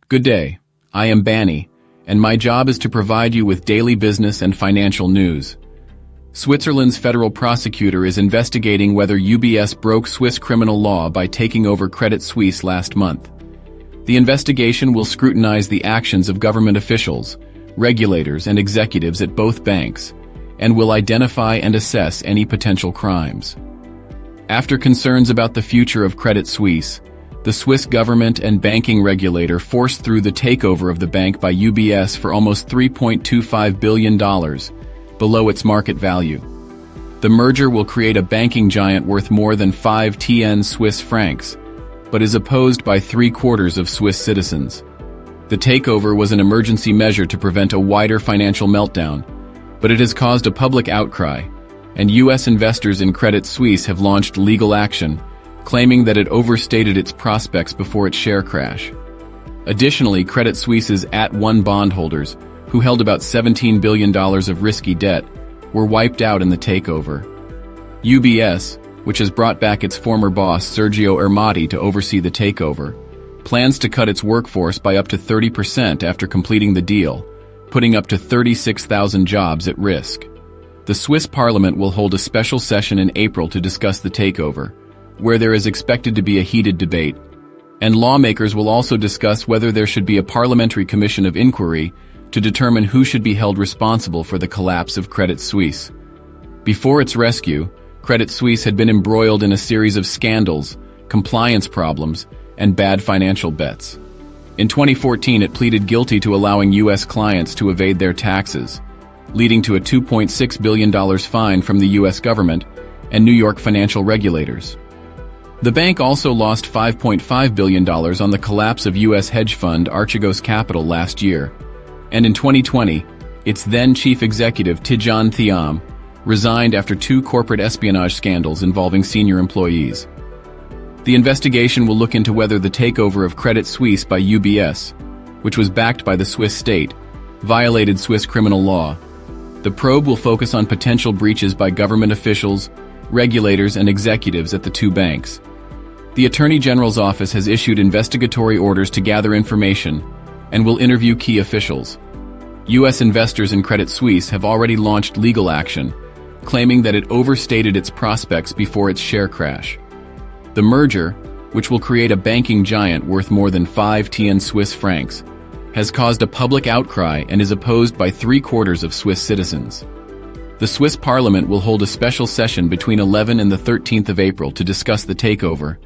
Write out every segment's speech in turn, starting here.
Good day. I am Banny, and my job is to provide you with daily business and financial news. Switzerland's Federal Prosecutor is investigating whether UBS broke Swiss criminal law by taking over Credit Suisse last month. The investigation will scrutinize the actions of government officials, regulators, and executives at both banks, and will identify and assess any potential crimes. After concerns about the future of Credit Suisse, the Swiss government and banking regulator forced through the takeover of the bank by UBS for almost $3.25 billion, below its market value. The merger will create a banking giant worth more than 5 tn Swiss francs, but is opposed by 3/4 of Swiss citizens. The takeover was an emergency measure to prevent a wider financial meltdown, but it has caused a public outcry, and U.S. investors in Credit Suisse have launched legal action, claiming that it overstated its prospects before its share crash. Additionally, Credit Suisse's @1 bondholders, who held about $17 billion of risky debt, were wiped out in the takeover. UBS, which has brought back its former boss Sergio Ermotti to oversee the takeover, plans to cut its workforce by up to 30% after completing the deal, putting up to 36,000 jobs at risk. The Swiss Parliament will hold a special session in April to discuss the takeover, where there is expected to be a heated debate, and lawmakers will also discuss whether there should be a parliamentary commission of inquiry to determine who should be held responsible for the collapse of Credit Suisse. Before its rescue, Credit Suisse had been embroiled in a series of scandals, compliance problems, and bad financial bets. In 2014, it pleaded guilty to allowing U.S. clients to evade their taxes, leading to a $2.6 billion fine from the U.S. government and New York financial regulators. The bank also lost $5.5 billion on the collapse of U.S. hedge fund Archegos Capital last year, and in 2020, its then chief executive Tidjane Thiam resigned after 2 corporate espionage scandals involving senior employees. The investigation will look into whether the takeover of Credit Suisse by UBS, which was backed by the Swiss state, violated Swiss criminal law. The probe will focus on potential breaches by government officials, regulators, and executives at the 2 banks. The Attorney General's office has issued investigatory orders to gather information and will interview key officials. U.S. investors in Credit Suisse have already launched legal action, claiming that it overstated its prospects before its share crash. The merger, which will create a banking giant worth more than 5 tn Swiss francs, has caused a public outcry and is opposed by 3/4 of Swiss citizens. The Swiss Parliament will hold a special session between 11 and the 13th of April to discuss the takeover,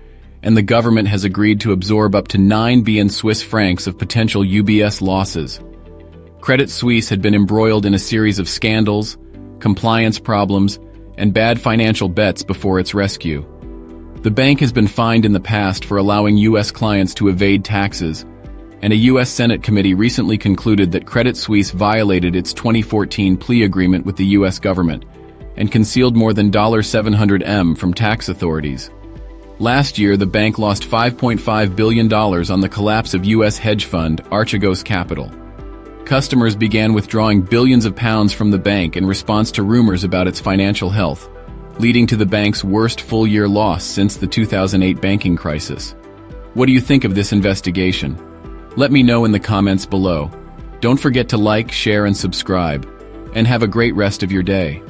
and the government has agreed to absorb up to 9 billion Swiss francs of potential UBS losses. Credit Suisse had been embroiled in a series of scandals, compliance problems, and bad financial bets before its rescue. The bank has been fined in the past for allowing U.S. clients to evade taxes, and a U.S. Senate committee recently concluded that Credit Suisse violated its 2014 plea agreement with the U.S. government and concealed more than $700 million from tax authorities. Last year, the bank lost $5.5 billion on the collapse of U.S. hedge fund Archegos Capital. Customers began withdrawing billions of pounds from the bank in response to rumors about its financial health, leading to the bank's worst full-year loss since the 2008 banking crisis. What do you think of this investigation? Let me know in the comments below. Don't forget to like, share, and subscribe, and have a great rest of your day.